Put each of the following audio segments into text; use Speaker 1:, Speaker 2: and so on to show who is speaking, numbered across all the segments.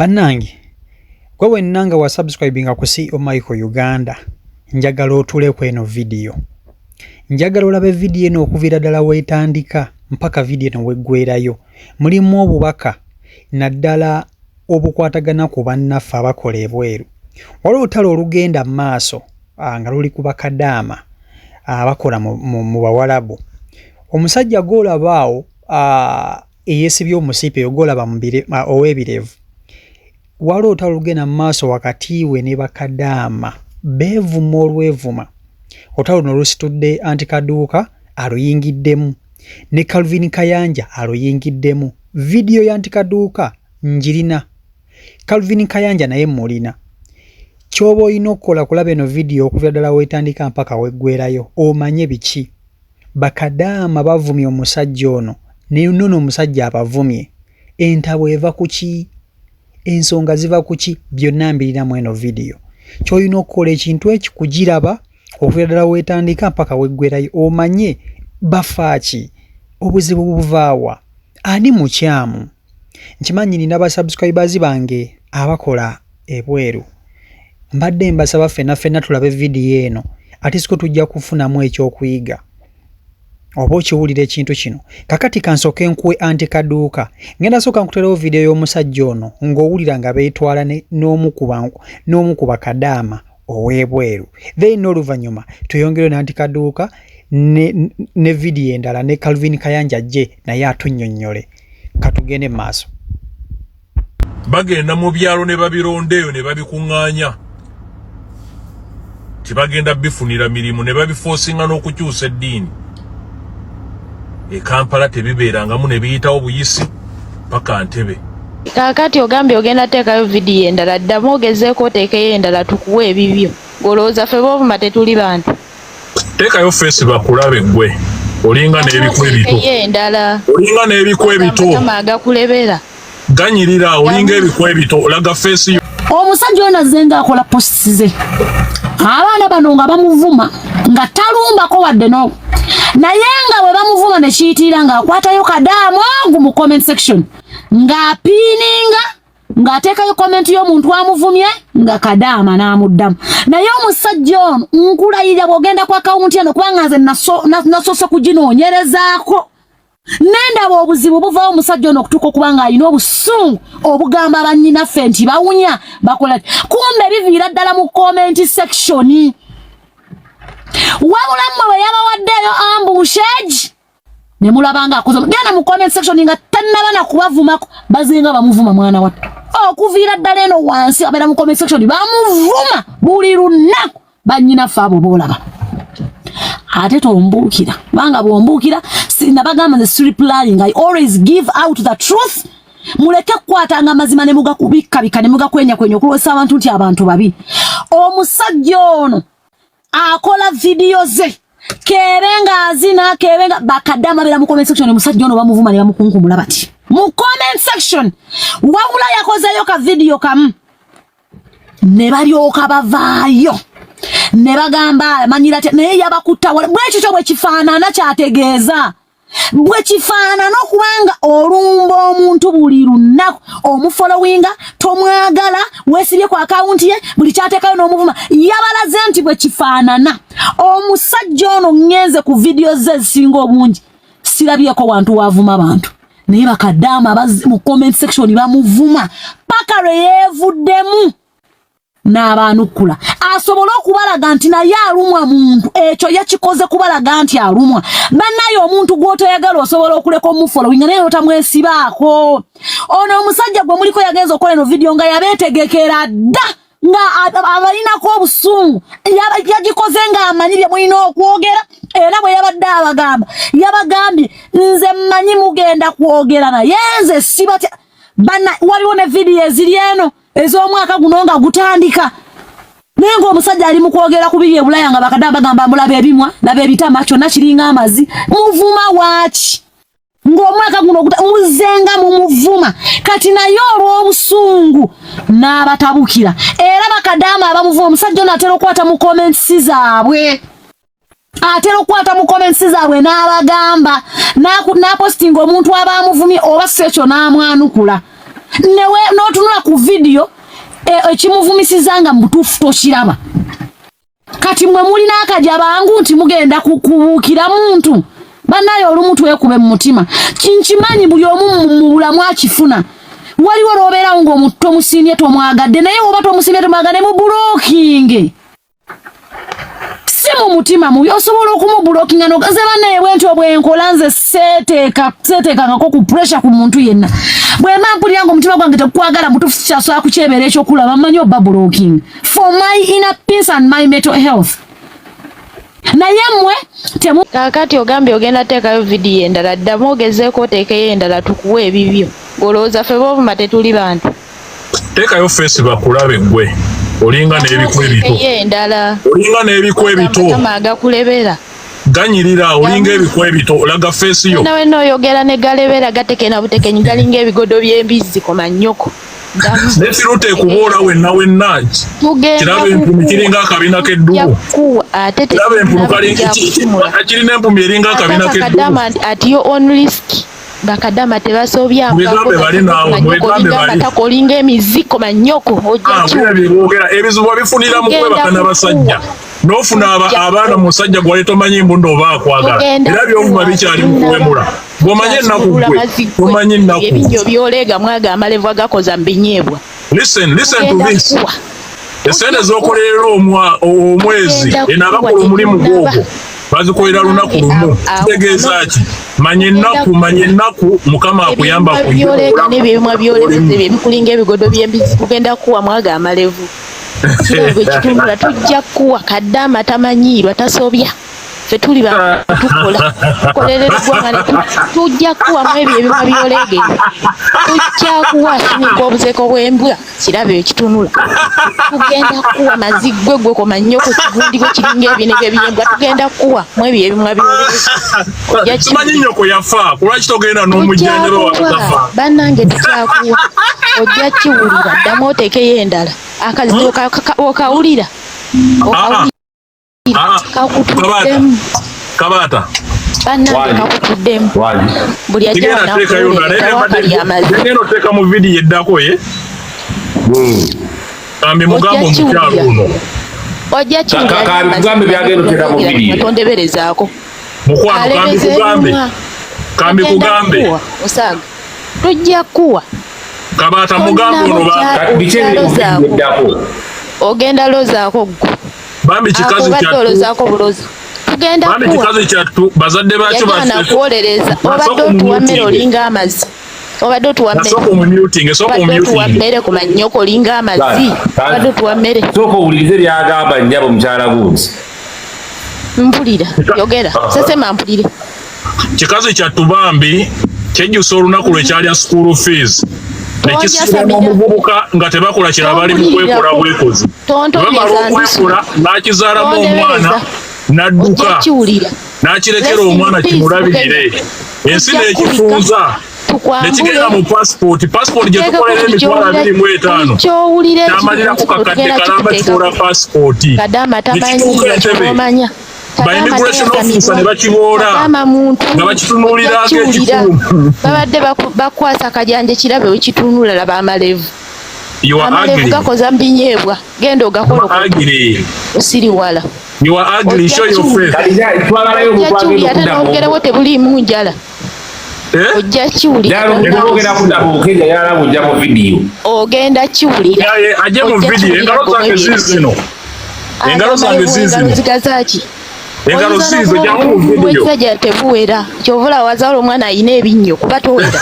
Speaker 1: Bannange gwe nanga wa subscribing ku CEO Michael Uganda njagala otule ku eno video. Njagala olabe video eno okuvira ddala weetandika mpaka video eno weggwerayo. Mulimu obubaka naddala obukwatagana ku bannaffe abakola ebweru. Waliwo olutalo olugenda maaso nga luli ku bakadaama abakola mu Bawalabu. Omusajja gw'olabaawo eyeesibye omusipe ogw'olaba ow'ebirevu. Waliwo olutalo olugenda maaso wakati we ne bakadaama beevuma olwevuma. Olutalo luno lusitudde Anti Kaduuka aluyingiddemu ne Calvin Kayanja aluyingiddemu. Video ya Anti Kaduuka njirina, Calvin Kayanja naye mulina. Kyoba olina okukola kulaba eno video okuvira ddala weetandika mpaka weggwerayo omanye biki. Bakadaama bavumye omusajja ono ne nono omusajja abavumye. Entabo eva ku ki? Ensonga ziva ku ki? Byonna mbiriramu eno video. Kyolina okukola ekintu ekikugiraba okuvira ddala weetandika mpaka weggwerayo omanye bafaaki, obuzibu buvaawa, ani mukyamu. Nkimanyi nina basubscribers bange abakola ebweru. Mbadde mbasaba ffenna tulabe video eno ate siko tujja kufunamu ekyokuyiga oba okiwulira ekintu kino. Kakati kansooke nkuwe Anti Kaduuka. Ngenda sooka nkuterawo video y'omusajja ono ng'owulira nga beetwala n'omu ku bakadaama ow'ebweru. Then n'oluvannyuma tuyongere ne Anti Kaduuka ne video endala ne Calvin Kayanja jje naye atunnyonnyole. Katugende maaso.
Speaker 2: Bagenda mu byalo ne babirondeeyo ne babikuŋŋaanya. Tibagenda bifunira mirimu ne babifoosinga n'okukyusa eddiini. E Kampala tebibeerangamu ne biyitawo buyisi paka Ntebe.
Speaker 3: Kakati ogambye ogenda teekayo vidiyo endala, ddamu ogezeeko oteekeyo endala tukuwe ebibyo. Golowooza ffe boovuma tetuli bantu.
Speaker 2: Teekayo feesi bakulabe ggwe. Olinga n'ebikwa ebito. Olinga n'ebikwa ebito.
Speaker 3: Agakulebera.
Speaker 2: Ganyirira olinga ebikwa ebito olaga feesi yo.
Speaker 4: Omusajja ono azzenga akola posts ze. Abaana bano nga bamuvuma nga talumbako wadde no. Naye nga bwe bamuvuma ne kiyitira nga akwatayo kadaamu mu comment section. Nga apiininga nga ateekayo comment y'omuntu amuvumye nga kadaama n'amuddamu. Naye omusajja ono nkulayirira bw'ogenda ku akawunti eno kubanga nze nasoose kuginoonyerezaako. Nendaba obuzibu buvaawo omusajja ono okutuuka okubanga alina obusungu obugamba bannyinaffe nti bawunya bakola. Kumbe biviira ddala mu comment section. Wabula mmwe bwe yabawaddeyo ambushage ne mulabanga akoze genda mu comment section nga tannaba na kubavumako bazinga bamuvuma mwana wattu. Okuviira ddala eno wansi abeera mu comment section bamuvuma buli lunaku bannyinaffe abo boolaba. Ate tombuukira banga bwombuukira sinabagamba nze surplying. I always give out the truth. Muleke kukwatanga amazima ne mugakubikabika ne mugakwenyakwenya okulwesa abantu nti abantu babi. Omusajja ono akola video ze kebenga azina kebenga bakadama bera mu comment section. Omusajja ono bamuvuma ne bamukunkumula bati mu comment section. Wabula yakozeyo ka video kamu ne balyoka bavaayo ne bagamba manyira naye yabakutta bwekyo bwe kifaanana kyategeeza bwe kifaanana okubanga olumba omuntu buli lunaku omufollowinga tomwagala weesibye ku akawunti ye buli kyateekayo n'omuvuma yabalaze nti bwe kifaanana. Omusajja ono ngenze ku video ze zisinga obungi sirabyeko wantu wavuma abantu naye bakadaama mu comment section bamuvuma paka lwe yeevuddemu n'abaanukula asobola okubalaga nti naye alumwa muntu ekyo yakikoze kubalaga nti alumwa. Bannaye omuntu gw'otoyagala osobola okuleka omufollowinga naye otamwesibaako. Ono omusajja gwe muliko yagenza okukola eno video nga yabeetegekera dda nga abalinako obusungu yagikoze nga amanyi bye mulina okwogera era bwe yabadde abagamba yabagambye nze mmanyi mugenda kwogera naye nze sibatya. Waliwo ne video eziri eno ez'omwaka guno nga gutandika naye ng'omusajja ali mu kwogera ku biri e Bulaya nga bakadaama bagamba mulaba ebimwa laba ebitama kyonna kiringa amazi. Muvuma waaki ng'omwaka guno muzenga mumuvuma kati naye olw'obusungu n'abatabukira era bakadaama abamuvuma. Omusajja ono atera okukwata mu comments zaabwe n'abagamba n'apostinga omuntu aba amuvumye oba si ekyo n'amwanukula. newe n'otunula ku video ekimuvumisizanga mu butuufu toshiraba kati mwe mulina akajabangu nti mugenda kubuukira muntu banaye olumu twekube mu mutima kinkimanyi buli omu mu bulamu akifuna waliwo lwobeerawo ng'omuntu tomusiimye tomwagadde naye oba tomusiimye tomwagadde mu bulookinge si mu mutima mubi osobola okumubulookinga nogaze banaye bwentyo bwenkola nze seeteekangako ku pressure ku muntu yenna bwemba mpulira nga omutima gwange tegukwagala mutuufu kyasobola kukyebera ekyokulaba mmanyi oba bulooking for my inner peace and my mental health naye mmwe
Speaker 3: kakati ogambye ogenda teekayo vidiyo endala ddamu ogezeeko oteekeyo endala tukuwe ebibyo ng'olowooza ffe boobuma tetuli bantu
Speaker 2: teekayo feesi bakulabe gwe olinga n'ebikwa ebito olinga n'ebikwa ebito
Speaker 3: agakulebera
Speaker 2: ganyirira olinga ebikwa ebito olaga feesi yo
Speaker 3: nawe nooyogera ne galebera gatekena butekenyi galinga ebigodo by'embizzi koma nnyoko
Speaker 2: nefiruta ekuboora wenna kiraba empumi kiringa akabina k'eddubu kiraba empumi kirina empumi eringa akabina k'eddubu
Speaker 3: atiyo on risk bakadama tebasobyamatako olinga emiziko manyoko
Speaker 2: ebizibu bifunira mu kwebaka n'abasajja n'ofuna abaana musajja gwali tomanyi embundo oba akwagala era byovuma bikyali mu kuwemula bw'omanyi ennaku gwe tomanyi ennaku
Speaker 3: ebinyo byolega mwaga amalevu agakoza mu binyeebwa
Speaker 2: listen to this esente z'okolerera omwezi enaabakola omulimu gwogwo bazikolera lunaku lumu kitegeeza ki manya ennaku mukama akuyamba
Speaker 3: byolega n'ebyemwa byoleza ebikulinga ebigodo by'embizi kugenda kuwa mwaga amalevu kirabwe kitunula tujja kuwa kaddaama tamanyiirwa tasobya ffe tuli tukola tukolerera eggwanga tujja kuwamu ebyo ebimwa byoleege tujja kuwa sinika obuzeko bw'embwa kirabe ekitunula tugenda kuwa maziggwe gwe komanyoko kigundiko kiringa ebinege by'embwa tugenda kuwa mu ebyo ebimwa byoleege
Speaker 2: simanyi nnyoko yafa kulwaki togenda n'omujjanjaba watafa
Speaker 3: bannange tukyakuwa ojja kiwulira ddamu oteekeyo endala akazibu okawulira kakutuddemu
Speaker 2: kabata
Speaker 3: bannange kakutuddemu buli ajjawakali amazi
Speaker 2: genda oteeka mu vidiyo eddako ye kambi mugambo omukyalo uno
Speaker 3: ojja kiwuliratondeberezaako
Speaker 2: mukwano kambi kugambe
Speaker 3: osaga tujja kuwa
Speaker 2: kabata mugambo ono
Speaker 3: ogenda lozaako gwe
Speaker 2: bambi kikazi
Speaker 3: kyattu bulozi tugenda kuwa
Speaker 2: bambi kikazi kyattu bazadde bakyo
Speaker 3: kuwolereza obadde otuwa mmere olinga amazi obadde otuwa mmere ku mannyoko olinga amazi obadde otuwa mmere
Speaker 5: sooka owulirize byagamba nnyabo mukyala gunzi
Speaker 3: mpulira yogera sesema mpulire
Speaker 2: kikazi kyattu bambi kyejjusa olunaku lwekyalya school fees nekisibwa omuvubuka nga tebakola kira bali mu kwekola bwekozi bamala okwekola n'akizaalamu omwana n'adduka n'akirekera omwana kimulabirire ensi n'ekifunza nekigenda mu passport gye tukolera emitwalo 25 kyamalirako kakadde kalamba kikola passport nekituuka entebe ba immigration officer ne bakiboola nga bakitunuulirako ekikulu
Speaker 3: babadde bakwasa akajanja kirabe wekitunula laba amalevu gakoza mbinyeebwa genda ogakola osiriwala ate n'ogerewo tebuliimu njala ojja kiwulira ogenda kiwulira
Speaker 2: ajje mu vidiyo engalo zange zizino engalo zange zizino
Speaker 3: zigazaki
Speaker 2: engalo zizo jamu video
Speaker 3: wejja tebuwera kyovula wazaala omwana ayina ebinnyo kuba towera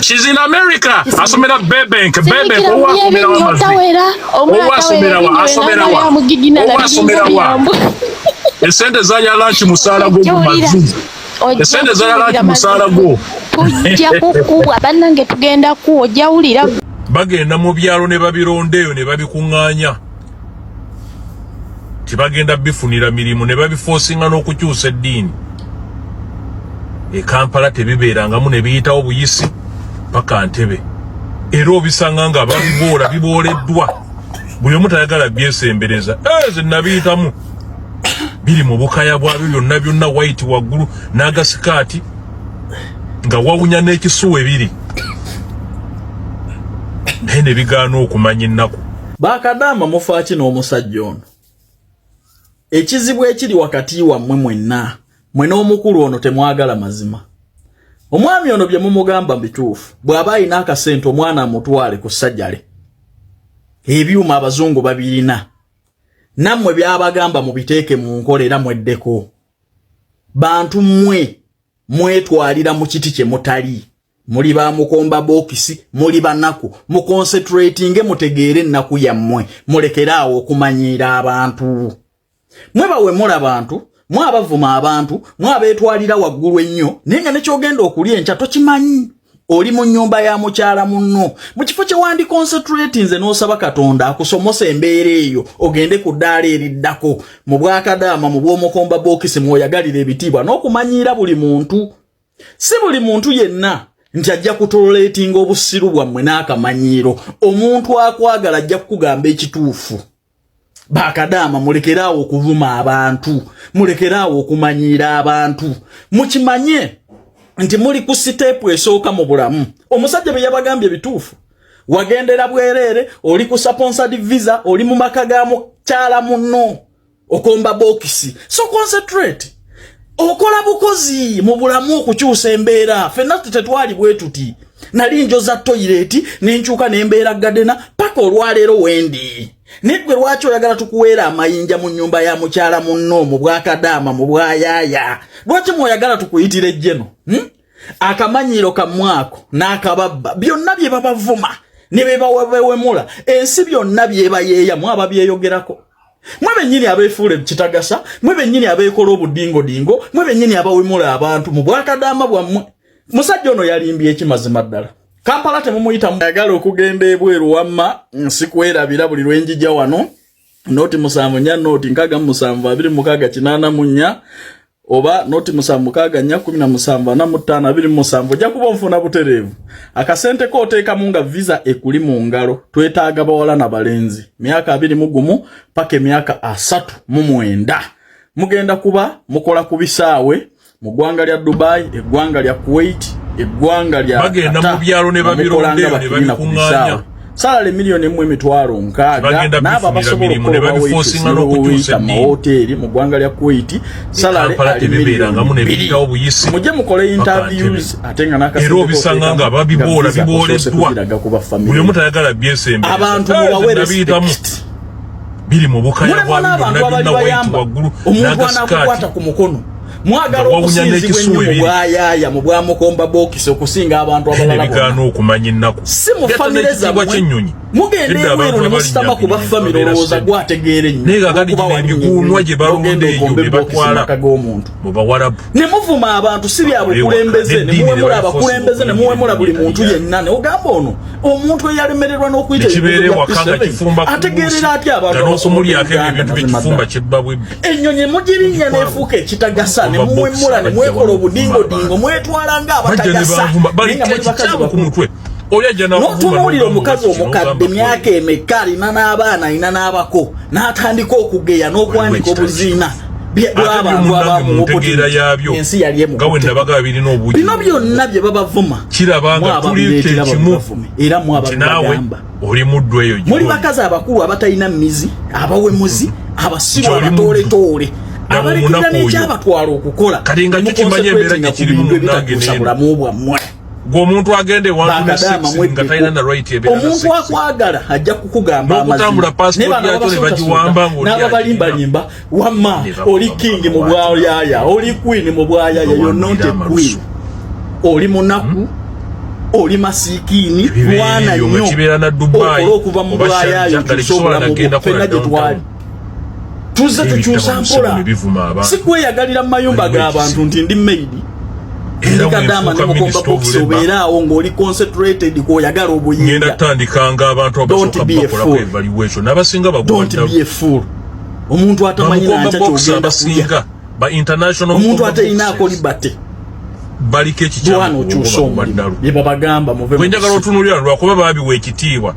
Speaker 2: she's in America asomera Burbank owasomera wa esente zalya lunch musaala gwo mumazi esente zalya lunch musaala gwo
Speaker 3: tujja kukubwa bannange tugenda kuwa ojja wulira
Speaker 2: bagenda mu byalo ne babirondeyo ne babikuŋŋaanya tibagenda bifunira mirimu ne babiforcinga n'okukyusa eddiini e Kampala tebibeerangamu ne biyitawo buyisi paka Ntebe era obisanga nga bibooleddwa buli omu tayagala byesembereza ze nabiyitamu biri mu bukaya bwabyo byonna white waggulu n'agasikaati nga wawunya n'ekisuwa ebiri Nene bigaana okumanya ennaku.
Speaker 6: Bakadama mufa ki n'omusajja ono? Ekizibu ekiri wakati wammwe mwenna, mwe n'omukulu ono temwagala mazima. Omwami ono bye mumugamba bituufu, bw'aba alina akasente omwana amutwale ku ssajjale. Ebyuma abazungu babirina. Nammwe byabagamba mubiteeke mu nkola era mweddeko. Bantu mmwe mwetwalira mu kiti kye mutali. Muli ba mukomba bokisi, muli banaku, mu concentrating mutegeere ennaku yammwe, mulekeraawo okumanyiira abantu. Mwe bawemula abantu, mwe abavuma abantu, mwe abeetwalira waggulu ennyo, naye nga nekyogenda okulya enkya tokimanyi. Oli mu nnyumba ya mukyala munno, mu kifo kye wandi concentrating nze n'osaba Katonda akusomose embeera eyo, ogende ku ddaala eriddako, mu Bwakadaama mu bw'omukomba bokisi mwoyagalira ebitiibwa n'okumanyiira buli muntu. Si buli muntu yenna nti ajja kutoletinga obusiru bwammwe n'akamanyiiro. Omuntu akwagala ajja kukugamba ekituufu. Bakadama mulekeraawo okuvuma abantu, mulekeraawo okumanyiira abantu. Mukimanye nti muli ku siteepu esooka mu bulamu. Omusajja bye yabagambye bituufu. Wagendera bwereere, oli ku sponsored visa, oli mu maka ga mukyala munno, okomba bokisi. So concentrate. Okola bukozi mu bulamu okukyusa embeera. Ffenna tetwali bwe tuti. Nali njoza toilet n'enkyuka n'embeera gadena paka olwaleero wendi. Nigwe lwaki oyagala tukuweera amayinja mu nnyumba ya mukyala munno mu Bwakadaama mu Bwayaaya? Lwaki mwoyagala tukuyitira ejjeno? Akamanyiiro kammwako n'akababba byonna bye babavuma ne bye bawewemula. Ensi byonna byebayeeya mwaba byeyogerako. Mwe bennyini abeefuula kitagasa, mwe bennyini abeekola obudingo-dingo, mwe bennyini abawemula abantu mu Bwakadaama bwammwe. Musajja ono yalimbye ekimazima ddala. Kampala temumuyita mwagala okugenda ebweru wamma nsikwerabira buli lwenjija wano. Noti 7 noti 6 oba noti 7 jakuba mfuna buterevu. Akasente kooteekamu nga visa ekuli mu ngalo. Twetaaga bawala na balenzi. Myaka 21 paka emyaka 39. Mugenda kuba mukola ku bisaawe mu ggwanga lya Dubai, eggwanga lya Kuwait, eggwanga lya
Speaker 2: bagenda mu byalo ne babirondeyo ne babikuŋŋaanya.
Speaker 6: Salale milioni 1.6 n'aba basobola okubafosinga n'okutuusa mu hoteli mu ggwanga lya Kuwait. Salale alibeeranga mu nebitawo buyisi. Mujje mukole interviews ate nga
Speaker 2: era obisanga nga babibooleddwa. Buli omu tayagala byesembe.
Speaker 6: Abantu mubawere
Speaker 2: biri mu bukaya bwa byonna wayitu waggulu
Speaker 6: omuntu anakukwata ku mukono. Mwagala okusinzibwa ennyo mu Bwayaaya mu Bwamukomba bokisi okusinga abantu abalala
Speaker 2: bigaana okumanya ennaku.
Speaker 6: Si mu famire zammwe mugenda ebweru ne musitama ku baffamire olowooza gwategeera ennyo.
Speaker 2: Naye kakati gino emiguunwa gye balonda eyo ne batwala mu Bawarabu.
Speaker 6: Ne muvuma abantu si bya bukulembeze, ne muwemula abakulembeze, ne muwemula buli muntu yenna. Ne ogamba ono omuntu eyalemererwa n'okuyita ategeerera atya abantu
Speaker 2: n'okumulyako ebintu by'ekifumba kyebbabwebbi.
Speaker 6: Ennyonyi mugirinnya n'efuuka ekitagasa ne muwemula ne mwekola obudingo-dingo mwetwala ng'abatagasa. N'otunuulira omukazi omukadde myaka emeka alina n'abaana alina n'abako n'atandika okugeya n'okwanika obuziina bw'abantu abamuwopotera ensi yali emukutte. Bino byonna bye babavuma mwababireetera bamubavume era mwababagamba. Muli bakazi abakulu abatalina mmizi, abawemuzi, abasirwa abatooletoole, abalekera n'ekyabatwala okukola mukonsekwetinakubimbwe bulamu bwammwe.
Speaker 2: Omuntu agende wantu ne sex nga talina na right ebera.
Speaker 6: Omuntu akwagala ajja kukugamba
Speaker 2: amazima. Passport yako ne bagiwamba ng'oli
Speaker 6: n'ababalimbalimba wamma oli king mu Bwayaaya, oli queen mu Bwayaaya, you're not a queen. Oli munaku, oli masikiini, mwana nnyo. Okuva mu Bwayaaya tusobola mu ffenna gye twali. Tuzze tukyusa mpola. Si kweyagalira mu mayumba g'abantu nti ndi maidi. Ndikadama ne mukomba bokisi obeeraawo ng'oli concentrated kw'oyagala obuyinja.
Speaker 2: Ngenda tandikanga abantu abasooka bakola evaluation n'abasinga bagwanda.
Speaker 6: Don't be a fool. Omuntu atamanyi nankya ky'ogenda kulya. Omuntu atalinaako libate.
Speaker 2: Baliko ekikyamu
Speaker 6: bye babagamba muve.
Speaker 2: Bwe njagala otunuulira lwakuba baabiwa ekitiibwa.